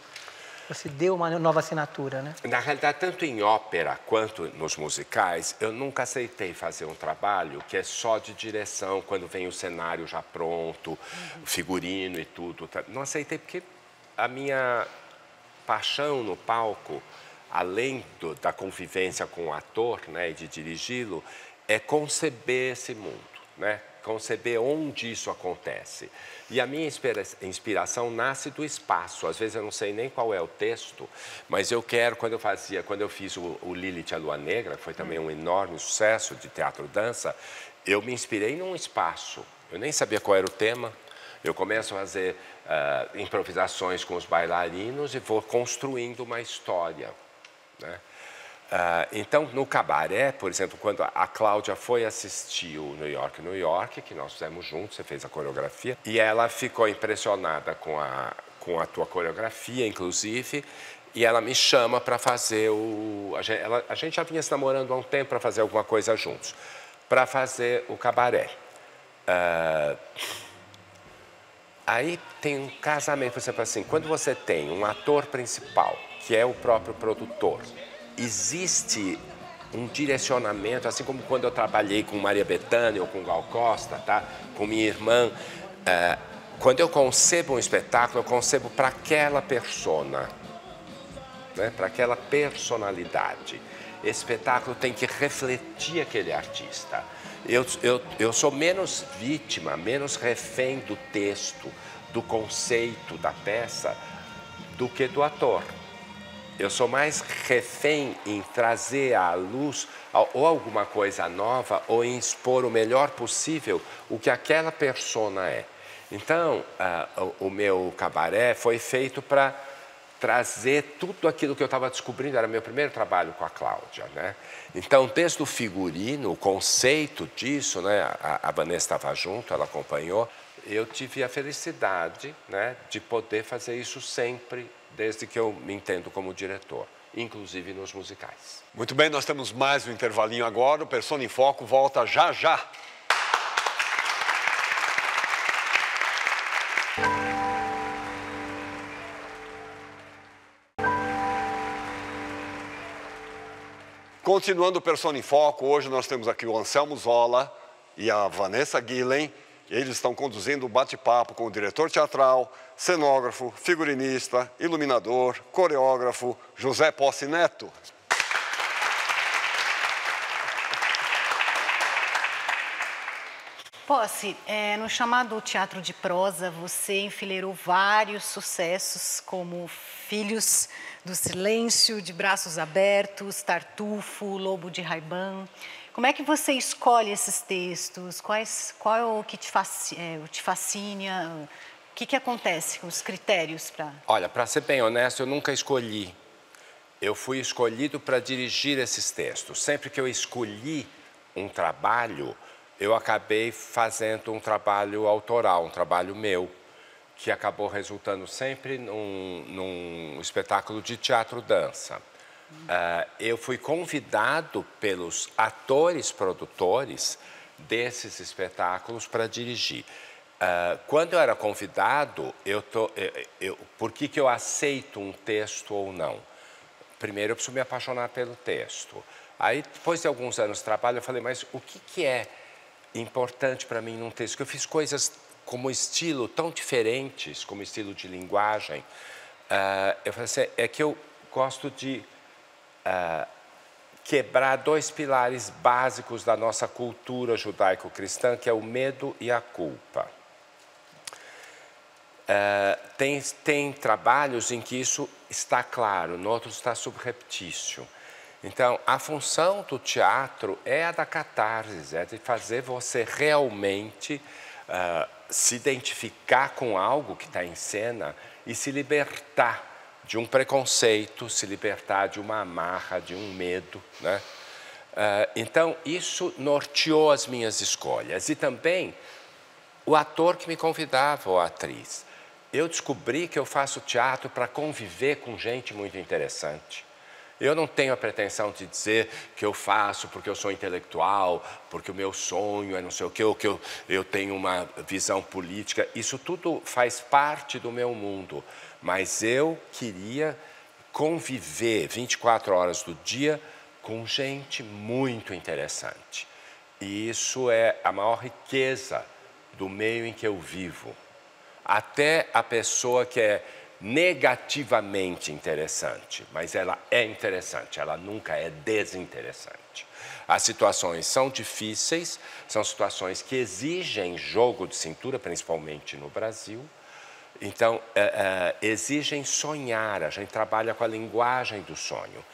Você deu uma nova assinatura, né? Na realidade, tanto em ópera quanto nos musicais, eu nunca aceitei fazer um trabalho que é só de direção, quando vem o cenário já pronto, o figurino e tudo. Não aceitei porque a minha paixão no palco, além da convivência com o ator, né, e de dirigi-lo, é conceber esse mundo, né? Conceber onde isso acontece. E a minha inspiração nasce do espaço. Às vezes eu não sei nem qual é o texto, mas eu quero, quando eu fiz o Lilith, a Lua Negra, que foi também um enorme sucesso de teatro-dança, eu me inspirei num espaço. Eu nem sabia qual era o tema. Eu começo a fazer improvisações com os bailarinos e vou construindo uma história, né? Então, no Cabaré, por exemplo, quando a Cláudia foi assistir o New York, New York, que nós fizemos juntos, você fez a coreografia, e ela ficou impressionada com a tua coreografia, inclusive, e ela me chama para fazer a gente já vinha se namorando há um tempo para fazer alguma coisa juntos, para fazer o Cabaré. Aí tem um casamento, por exemplo, assim, quando você tem um ator principal, que é o próprio produtor, existe um direcionamento, assim como quando eu trabalhei com Maria Bethânia ou com Gal Costa, tá? Com minha irmã. Quando eu concebo um espetáculo, eu concebo para aquela persona, né? Para aquela personalidade. Esse espetáculo tem que refletir aquele artista. Eu sou menos vítima, menos refém do texto, do conceito da peça, do que do ator. Eu sou mais refém em trazer à luz ou alguma coisa nova ou em expor o melhor possível o que aquela persona é. Então, o meu Cabaré foi feito para trazer tudo aquilo que eu estava descobrindo. Era meu primeiro trabalho com a Cláudia, né? Então, desde o figurino, o conceito disso, né? A Vanessa estava junto, ela acompanhou. Eu tive a felicidade, né, de poder fazer isso sempre, desde que eu me entendo como diretor, inclusive nos musicais. Muito bem, nós temos mais um intervalinho agora. O Persona em Foco volta já já. Continuando o Persona em Foco, hoje nós temos aqui o Anselmo Zola e a Vanessa Guilhem. Eles estão conduzindo o bate-papo com o diretor teatral, cenógrafo, figurinista, iluminador, coreógrafo, José Posse Neto. Posse, no chamado teatro de prosa, você enfileirou vários sucessos, como Filhos do Silêncio, De Braços Abertos, Tartufo, Lobo de Ray-Ban. Como é que você escolhe esses textos? Qual é o que te fascina? O que acontece com os critérios para... Olha, para ser bem honesto, eu nunca escolhi. Eu fui escolhido para dirigir esses textos. Sempre que eu escolhi um trabalho, eu acabei fazendo um trabalho autoral, um trabalho meu, que acabou resultando sempre num espetáculo de teatro-dança. Eu fui convidado pelos atores produtores desses espetáculos para dirigir. Quando eu era convidado, por que eu aceito um texto ou não? Primeiro, eu preciso me apaixonar pelo texto. Aí, depois de alguns anos de trabalho, eu falei, mas o que é importante para mim num texto? Porque eu fiz coisas como estilo tão diferentes, como estilo de linguagem. Eu falei assim, é que eu gosto de quebrar dois pilares básicos da nossa cultura judaico-cristã, que é o medo e a culpa. Tem trabalhos em que isso está claro, em outros está subreptício. Então, a função do teatro é a da catarse, é de fazer você realmente se identificar com algo que está em cena e se libertar de um preconceito, se libertar de uma amarra, de um medo, né? Então, isso norteou as minhas escolhas. E também o ator que me convidava, ou a atriz. Eu descobri que eu faço teatro para conviver com gente muito interessante. Eu não tenho a pretensão de dizer que eu faço porque eu sou intelectual, porque o meu sonho é não sei o quê, ou que eu tenho uma visão política. Isso tudo faz parte do meu mundo. Mas eu queria conviver 24 horas do dia com gente muito interessante. E isso é a maior riqueza do meio em que eu vivo. Até a pessoa que é negativamente interessante, mas ela é interessante, ela nunca é desinteressante. As situações são difíceis, são situações que exigem jogo de cintura, principalmente no Brasil. Então, exigem sonhar, a gente trabalha com a linguagem do sonho.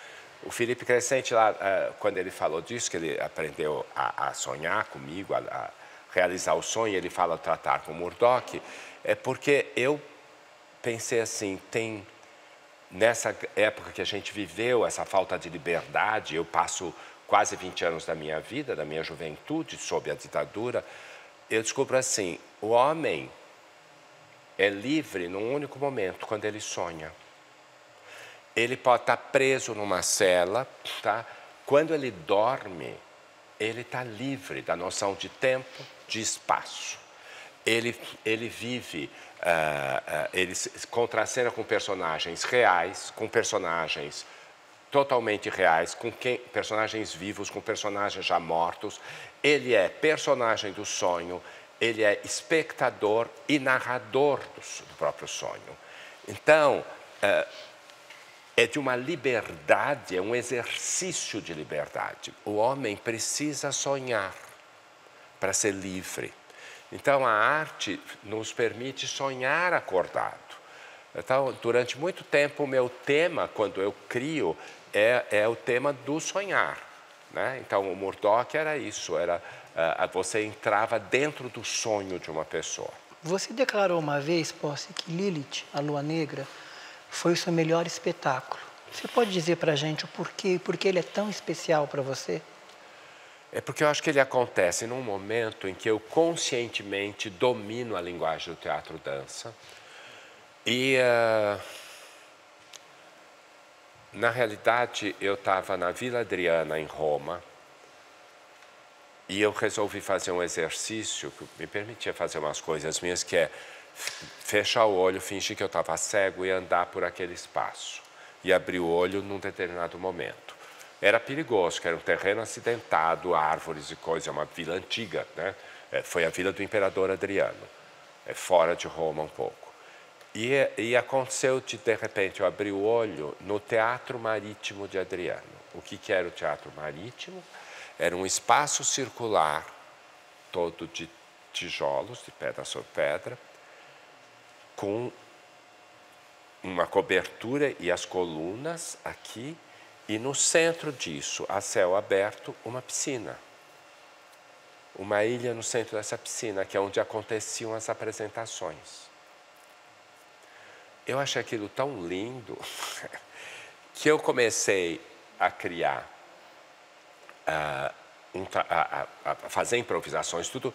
O Felipe Crescente, lá, quando ele falou disso, que ele aprendeu a sonhar comigo, a realizar o sonho, ele fala tratar com Murdoch, é porque eu pensei assim, nessa época que a gente viveu, essa falta de liberdade, eu passo quase 20 anos da minha vida, da minha juventude, sob a ditadura, eu descubro assim, o homem é livre num único momento, quando ele sonha. Ele pode estar preso numa cela, tá? Quando ele dorme, ele está livre da noção de tempo, de espaço. Ele vive, ele contracena com personagens reais, com personagens totalmente reais, com personagens vivos, com personagens já mortos. Ele é personagem do sonho, ele é espectador e narrador do próprio sonho. Então, é de uma liberdade, é um exercício de liberdade. O homem precisa sonhar para ser livre. Então, a arte nos permite sonhar acordado. Então, durante muito tempo, o meu tema, quando eu crio, é o tema do sonhar, né? Então, o Murdoch era isso, você entrava dentro do sonho de uma pessoa. Você declarou uma vez, Posce, que Lilith, a Lua Negra, foi o seu melhor espetáculo. Você pode dizer para a gente o porquê e por que ele é tão especial para você? É porque eu acho que ele acontece num momento em que eu conscientemente domino a linguagem do teatro-dança e, na realidade, eu estava na Vila Adriana, em Roma, e eu resolvi fazer um exercício que me permitia fazer umas coisas minhas, que é fechar o olho, fingir que eu estava cego e andar por aquele espaço. E abrir o olho num determinado momento. Era perigoso, que era um terreno acidentado, árvores e coisas, é uma vila antiga, né? Foi a vila do imperador Adriano, fora de Roma um pouco. E aconteceu de repente, eu abri o olho no Teatro Marítimo de Adriano. O que era o Teatro Marítimo? Era um espaço circular, todo de tijolos, de pedra sobre pedra, com uma cobertura e as colunas aqui, e no centro disso, a céu aberto, uma piscina. Uma ilha no centro dessa piscina, que é onde aconteciam as apresentações. Eu achei aquilo tão lindo que eu comecei a criar, a fazer improvisações, tudo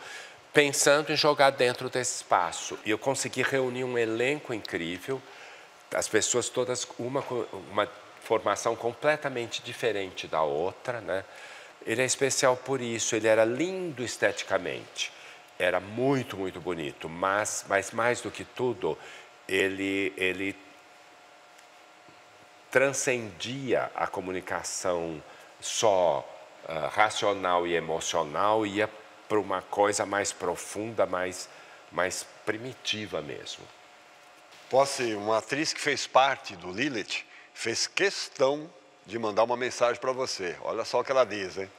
pensando em jogar dentro desse espaço. E eu consegui reunir um elenco incrível, as pessoas todas com uma formação completamente diferente da outra, né? Ele é especial por isso, ele era lindo esteticamente, era muito, muito bonito, mas mais do que tudo, ele transcendia a comunicação só racional e emocional, ia para uma coisa mais profunda, mais primitiva mesmo. Posce, uma atriz que fez parte do Lilith, fez questão de mandar uma mensagem para você. Olha só o que ela diz, hein?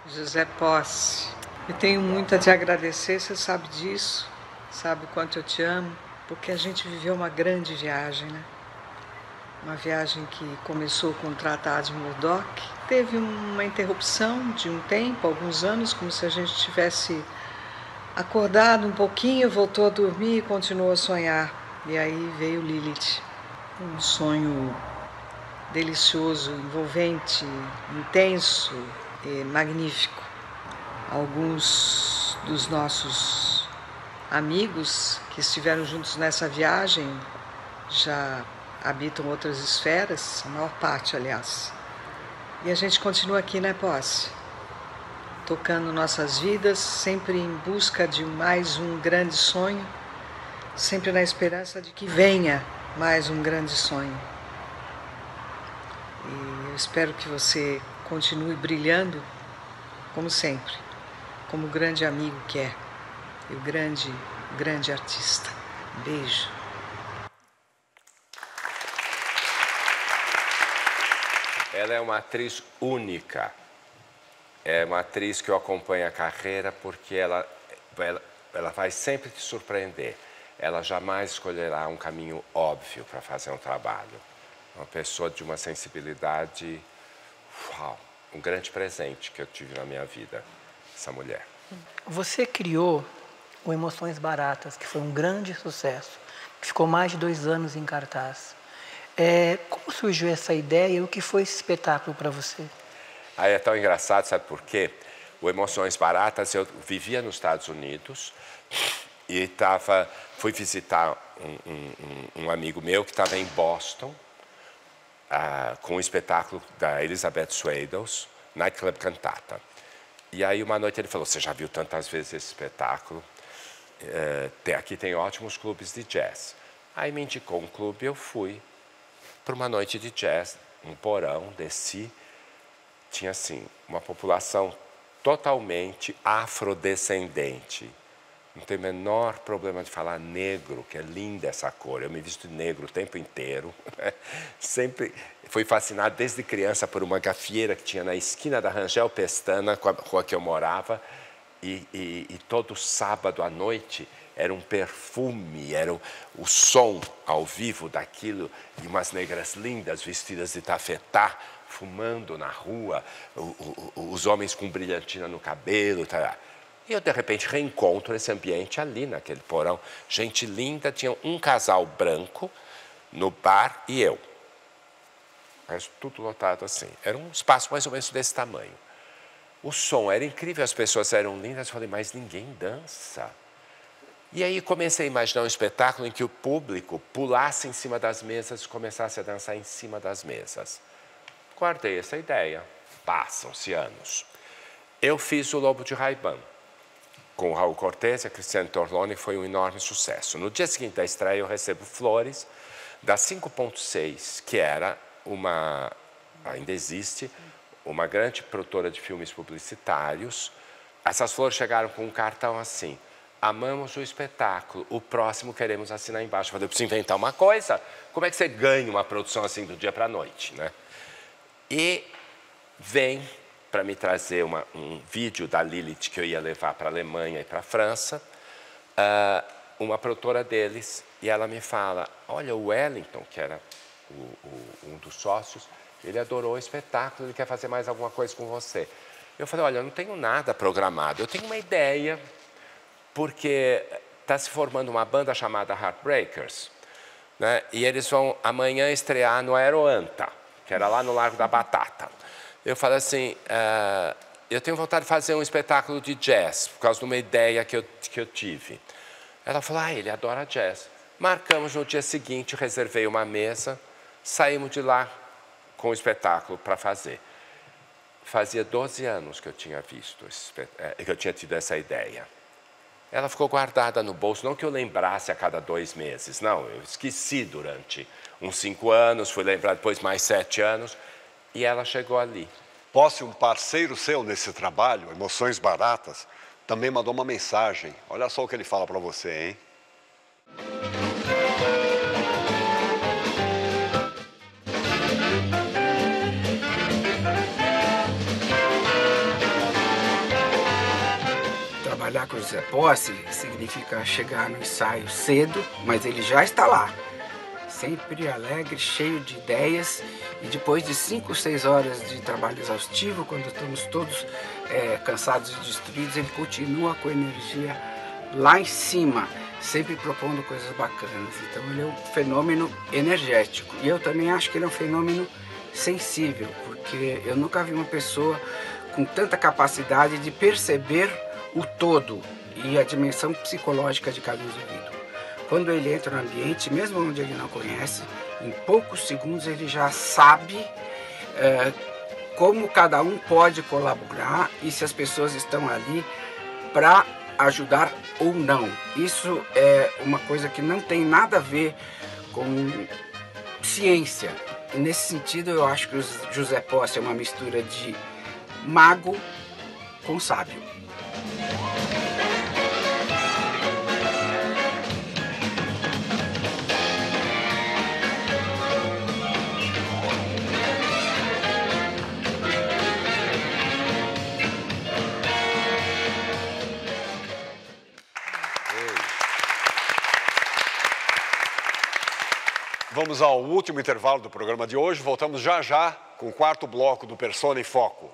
José Posce, eu tenho muito a te agradecer, você sabe disso, sabe o quanto eu te amo, porque a gente viveu uma grande viagem, né? uma viagem que começou com o Tratado de Murdoch. Teve uma interrupção de um tempo, alguns anos, como se a gente tivesse acordado um pouquinho, voltou a dormir e continuou a sonhar. E aí veio Lilith. Um sonho delicioso, envolvente, intenso e magnífico. Alguns dos nossos amigos que estiveram juntos nessa viagem já habitam outras esferas, a maior parte, aliás. E a gente continua aqui, né, Posse? Tocando nossas vidas, sempre em busca de mais um grande sonho, sempre na esperança de que venha mais um grande sonho. E eu espero que você continue brilhando, como sempre, como o grande amigo que é, e o grande artista. Beijo. Ela é uma atriz única. É uma atriz que eu acompanho a carreira porque ela vai sempre te surpreender. Ela jamais escolherá um caminho óbvio para fazer um trabalho. Uma pessoa de uma sensibilidade, uau, um grande presente que eu tive na minha vida, essa mulher. Você criou o Emoções Baratas, que foi um grande sucesso, que ficou mais de 2 anos em cartaz. Como surgiu essa ideia e o que foi esse espetáculo para você? Aí é tão engraçado, sabe por quê? O Emoções Baratas, eu vivia nos Estados Unidos e fui visitar um amigo meu que estava em Boston com um espetáculo da Elizabeth Swados, Nightclub Cantata. E aí uma noite ele falou, você já viu tantas vezes esse espetáculo? Aqui tem ótimos clubes de jazz. Aí me indicou um clube, eu fui para uma noite de jazz, um porão, desci. Tinha, assim, uma população totalmente afrodescendente. Não tem o menor problema de falar negro, que é linda essa cor. Eu me visto de negro o tempo inteiro. Sempre fui fascinado desde criança por uma gafieira que tinha na esquina da Rangel Pestana, com a rua que eu morava. E todo sábado à noite era um perfume, era o som ao vivo daquilo, e umas negras lindas vestidas de tafetá, fumando na rua, os homens com brilhantina no cabelo. Tá. E eu, de repente, reencontro esse ambiente ali, naquele porão. Gente linda, tinha um casal branco no bar e eu. Mas tudo lotado assim. Era um espaço mais ou menos desse tamanho. O som era incrível, as pessoas eram lindas. Eu falei, mas ninguém dança. E aí comecei a imaginar um espetáculo em que o público pulasse em cima das mesas e começasse a dançar em cima das mesas. Guardei essa ideia. Passam-se anos. Eu fiz o Lobo de Ray-Ban com o Raul Cortez e a Cristiane Torlone, foi um enorme sucesso. No dia seguinte da estreia, eu recebo flores da 5.6, que era ainda existe, uma grande produtora de filmes publicitários. Essas flores chegaram com um cartão assim, amamos o espetáculo, o próximo queremos assinar embaixo. Eu falei, eu preciso inventar uma coisa. Como é que você ganha uma produção assim do dia para a noite, né? E vem para me trazer um vídeo da Lilith que eu ia levar para a Alemanha e para a França, uma produtora deles, e ela me fala, olha, o Wellington, que era um dos sócios, ele adorou o espetáculo, ele quer fazer mais alguma coisa com você. Eu falei, olha, eu não tenho nada programado, eu tenho uma ideia, porque está se formando uma banda chamada Heartbreakers, né? E eles vão amanhã estrear no Aeroanta, que era lá no Largo da Batata. Eu falei assim, eu tenho vontade de fazer um espetáculo de jazz, por causa de uma ideia que eu tive. Ela falou, ele adora jazz. Marcamos no dia seguinte, reservei uma mesa, saímos de lá com o espetáculo para fazer. Fazia 12 anos que eu tinha visto, que eu tinha tido essa ideia. Ela ficou guardada no bolso, não que eu lembrasse a cada 2 meses, não, eu esqueci durante uns 5 anos, fui lembrar depois mais 7 anos, e ela chegou ali. Posse, um parceiro seu nesse trabalho, Emoções Baratas, também mandou uma mensagem. Olha só o que ele fala para você, hein? Trabalhar com o José Posse significa chegar no ensaio cedo, mas ele já está lá. sempre alegre, cheio de ideias. E depois de 5 ou 6 horas de trabalho exaustivo, quando estamos todos cansados e destruídos, ele continua com energia lá em cima, sempre propondo coisas bacanas. Então ele é um fenômeno energético. E eu também acho que ele é um fenômeno sensível, porque eu nunca vi uma pessoa com tanta capacidade de perceber o todo e a dimensão psicológica de cada indivíduo. Quando ele entra no ambiente, mesmo onde ele não conhece, em poucos segundos ele já sabe como cada um pode colaborar e se as pessoas estão ali para ajudar ou não. Isso é uma coisa que não tem nada a ver com ciência. E nesse sentido, eu acho que o José Posse é uma mistura de mago com sábio. Vamos ao último intervalo do programa de hoje. Voltamos já já com o quarto bloco do Persona em Foco.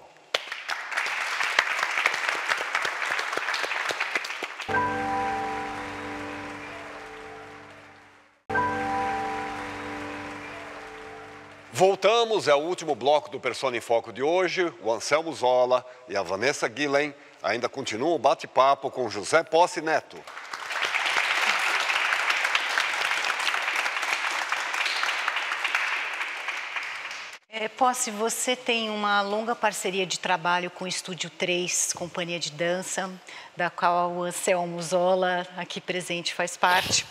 Voltamos, é o último bloco do Persona em Foco de hoje. O Anselmo Zola e a Vanessa Guilhem ainda continuam o bate-papo com José Posse Neto. Posse, você tem uma longa parceria de trabalho com o Estúdio 3, companhia de dança, da qual o Anselmo Zola, aqui presente, faz parte.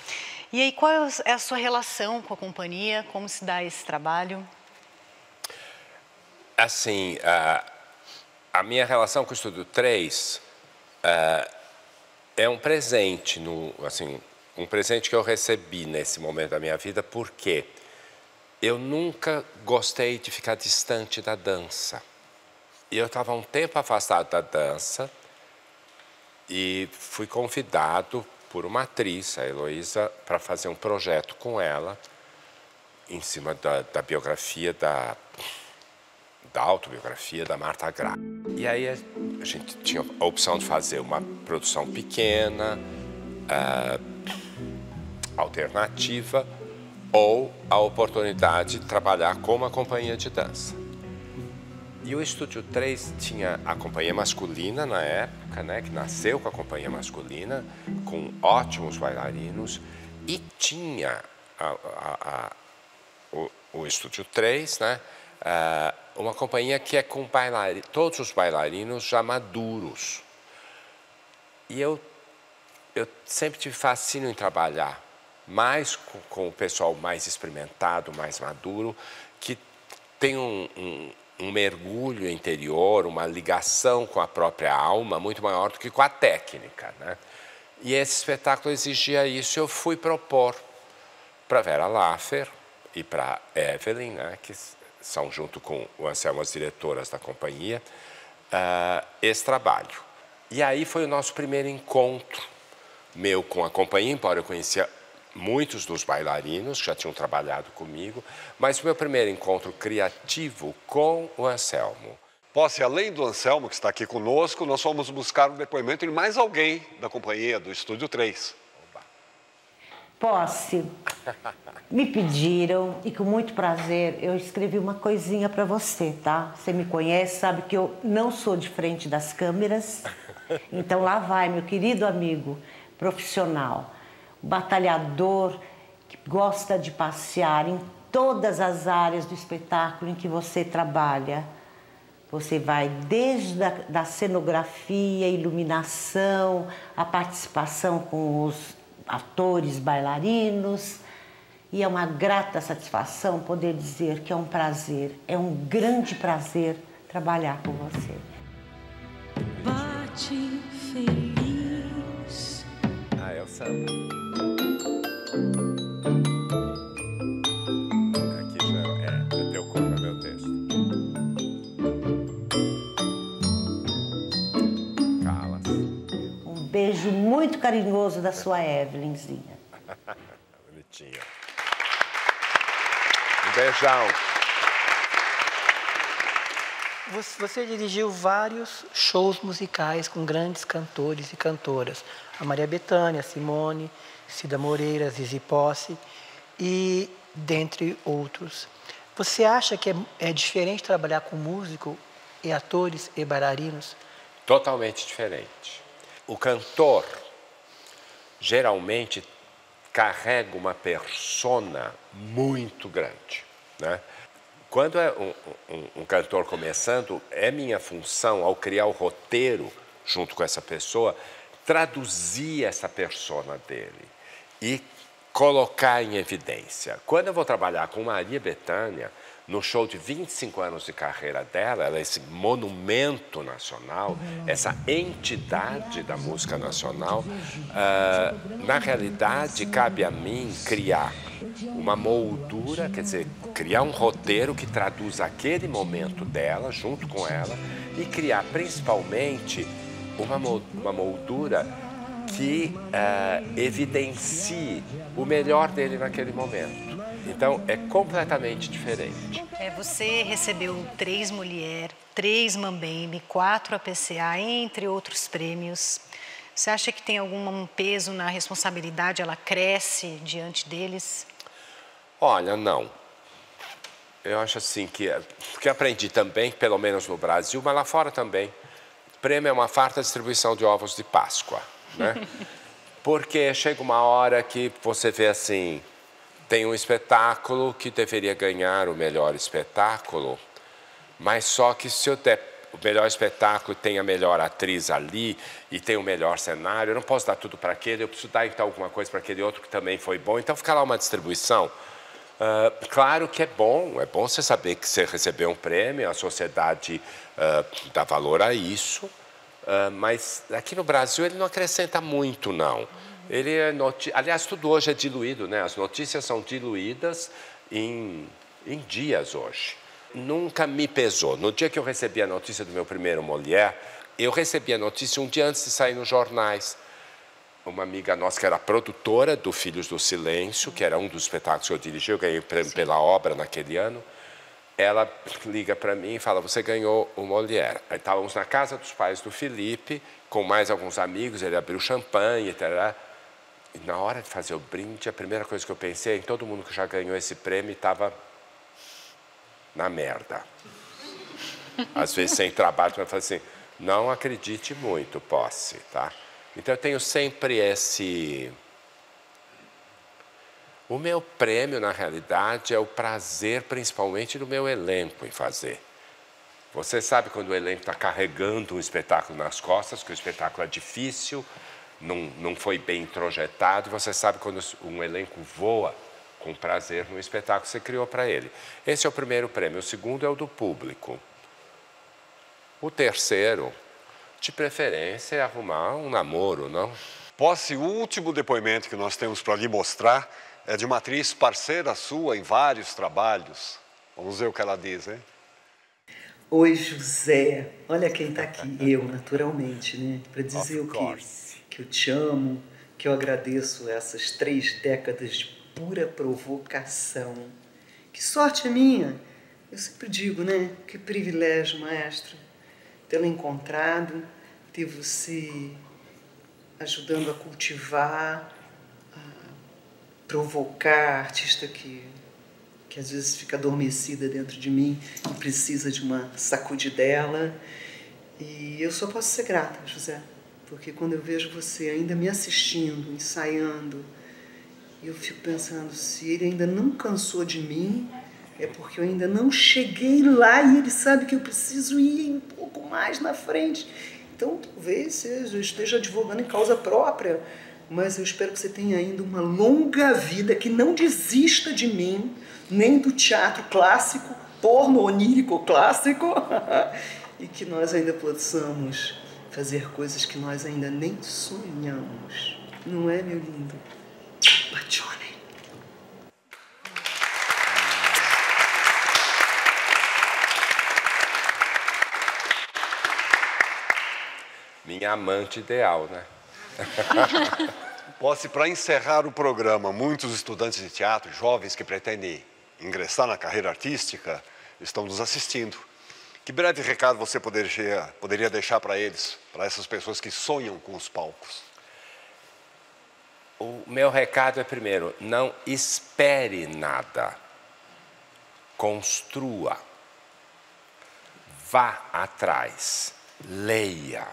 E aí, qual é a sua relação com a companhia? Como se dá esse trabalho? Assim, a minha relação com o Estúdio 3 é um presente, um presente que eu recebi nesse momento da minha vida, porque eu nunca gostei de ficar distante da dança. E eu estava um tempo afastado da dança e fui convidado por uma atriz, a Heloísa, para fazer um projeto com ela em cima da biografia, da autobiografia da Martha Graf. E aí a gente tinha a opção de fazer uma produção pequena, alternativa, ou a oportunidade de trabalhar com uma companhia de dança. E o Estúdio 3 tinha a companhia masculina na época, né, que nasceu com a companhia masculina, com ótimos bailarinos, e tinha o Estúdio 3, né, uma companhia que é com todos os bailarinos já maduros. E eu sempre tive fascínio em trabalhar mais com o pessoal mais experimentado, mais maduro, que tem um mergulho interior, uma ligação com a própria alma muito maior do que com a técnica, né? E esse espetáculo exigia isso. Eu fui propor para Vera Laffer e para Evelyn, né, que são, junto com o Anselmo, as diretoras da companhia, esse trabalho. E aí foi o nosso primeiro encontro meu com a companhia, embora eu conhecia muitos dos bailarinos que já tinham trabalhado comigo, mas o meu primeiro encontro criativo com o Anselmo. Posse, além do Anselmo, que está aqui conosco, nós fomos buscar um depoimento de mais alguém da companhia, do Estúdio 3. Posse, me pediram e com muito prazer eu escrevi uma coisinha para você, tá? Você me conhece, sabe que eu não sou de frente das câmeras, então lá vai, meu querido amigo profissional, batalhador, que gosta de passear em todas as áreas do espetáculo em que você trabalha. Você vai desde da cenografia, iluminação, a participação com os atores, bailarinos. E é uma grata satisfação poder dizer que é um prazer, é um grande prazer trabalhar com você. Bate feliz. É o samba. Aqui já deu conta meu texto. Calas. Um beijo muito carinhoso da sua Evelynzinha. Bonitinha. Beijão. Você dirigiu vários shows musicais com grandes cantores e cantoras. A Maria Bethânia, Simone, Cida Moreira, Zizi Posse e dentre outros. Você acha que é diferente trabalhar com músico e atores e bailarinos? Totalmente diferente. O cantor geralmente carrega uma persona muito grande, né? Quando é um cantor começando, é minha função, ao criar o roteiro junto com essa pessoa, traduzir essa persona dele e colocar em evidência. Quando eu vou trabalhar com Maria Bethânia, no show de 25 anos de carreira dela, ela é esse monumento nacional, essa entidade da música nacional, na realidade, cabe a mim criar uma moldura, quer dizer, criar um roteiro que traduz aquele momento dela, junto com ela, e criar principalmente uma moldura que evidencie o melhor dele naquele momento. Então, é completamente diferente. Você recebeu 3 Mulher, 3 Mambembe, 4 APCA, entre outros prêmios. Você acha que tem algum peso na responsabilidade? Ela cresce diante deles? Olha, não. Eu acho assim que aprendi também, pelo menos no Brasil, mas lá fora também. Prêmio é uma farta distribuição de ovos de Páscoa, né? Porque chega uma hora que você vê assim, tem um espetáculo que deveria ganhar o melhor espetáculo, mas só que se eu der o melhor espetáculo, tem a melhor atriz ali e tem o melhor cenário, eu não posso dar tudo para aquele, eu preciso dar então alguma coisa para aquele outro que também foi bom, então fica lá uma distribuição. Claro que é bom você saber que você recebeu um prêmio, a sociedade dá valor a isso, mas aqui no Brasil ele não acrescenta muito, não. Aliás, tudo hoje é diluído, né? As notícias são diluídas em dias hoje. Nunca me pesou. No dia que eu recebi a notícia do meu primeiro Molière, eu recebi a notícia um dia antes de sair nos jornais. Uma amiga nossa que era produtora do Filhos do Silêncio, que era um dos espetáculos que eu dirigi, eu ganhei prêmio pela obra naquele ano, ela liga para mim e fala, você ganhou o Molière. Aí estávamos na casa dos pais do Felipe, com mais alguns amigos, ele abriu champanhe, etc. E na hora de fazer o brinde, a primeira coisa que eu pensei em todo mundo que já ganhou esse prêmio estava na merda. Às vezes sem trabalho, eu falo assim, não acredite muito, Posse, tá? Então eu tenho sempre esse... O meu prêmio, na realidade, é o prazer, principalmente, do meu elenco em fazer. Você sabe quando o elenco está carregando um espetáculo nas costas, que o espetáculo é difícil, não foi bem introjetado, você sabe quando um elenco voa com prazer no espetáculo que você criou para ele. Esse é o primeiro prêmio. O segundo é o do público. O terceiro, de preferência, é arrumar um namoro, não? Posse, o último depoimento que nós temos para lhe mostrar é de uma atriz parceira sua em vários trabalhos. Vamos ver o que ela diz, hein? Oi, José. Olha quem está aqui. Eu, naturalmente, né? Para dizer o quê? Que eu te amo, que eu agradeço essas 3 décadas de pura provocação. Que sorte a minha! Eu sempre digo, né? Que privilégio, maestro, tê-la encontrado, ter você ajudando a cultivar, a provocar a artista que às vezes fica adormecida dentro de mim e precisa de uma sacudidela. E eu só posso ser grata, José, porque quando eu vejo você ainda me assistindo, ensaiando, eu fico pensando, se ele ainda não cansou de mim, é porque eu ainda não cheguei lá e ele sabe que eu preciso ir um pouco mais na frente. Então, talvez eu esteja advogando em causa própria, mas eu espero que você tenha ainda uma longa vida, que não desista de mim, nem do teatro clássico, porno onírico clássico, e que nós ainda possamos fazer coisas que nós ainda nem sonhamos. Não é, meu lindo? Bacione. Minha amante ideal, né? Posse, para encerrar o programa, muitos estudantes de teatro, jovens que pretendem ingressar na carreira artística estão nos assistindo. Que breve recado você poderia deixar para eles, para essas pessoas que sonham com os palcos? O meu recado é, primeiro, não espere nada. Construa. Vá atrás. Leia.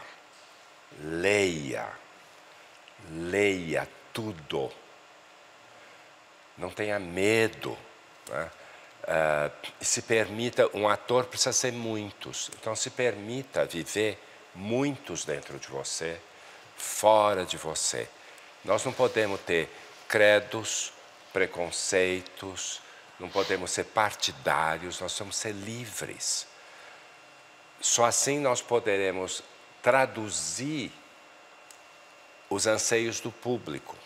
Leia. Leia tudo. Não tenha medo, né? Se permita, um ator precisa ser muitos, então se permita viver muitos dentro de você, fora de você. Nós não podemos ter credos, preconceitos, não podemos ser partidários, nós temos que ser livres. Só assim nós poderemos traduzir os anseios do público,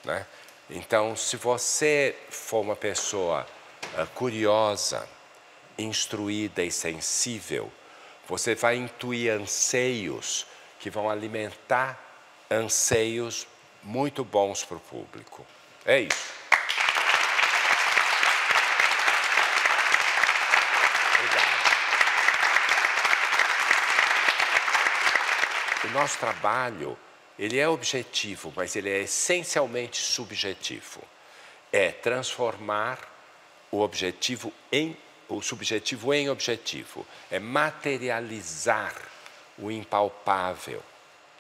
né? Então, se você for uma pessoa curiosa, instruída e sensível, você vai intuir anseios que vão alimentar anseios muito bons para o público. É isso. Obrigado. O nosso trabalho, ele é objetivo, mas ele é essencialmente subjetivo. É transformar o subjetivo em objetivo. É materializar o impalpável,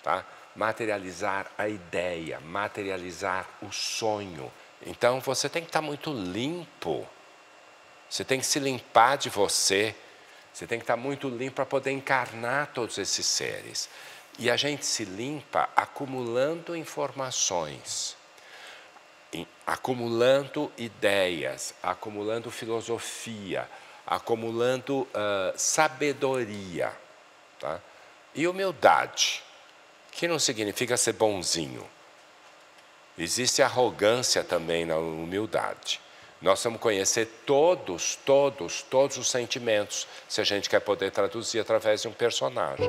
tá? Materializar a ideia, materializar o sonho. Então, você tem que estar muito limpo. Você tem que se limpar de você. Você tem que estar muito limpo para poder encarnar todos esses seres. E a gente se limpa acumulando informações, acumulando ideias, acumulando filosofia, acumulando sabedoria, tá? E humildade, que não significa ser bonzinho. Existe arrogância também na humildade. Nós vamos conhecer todos os sentimentos, se a gente quer poder traduzir através de um personagem.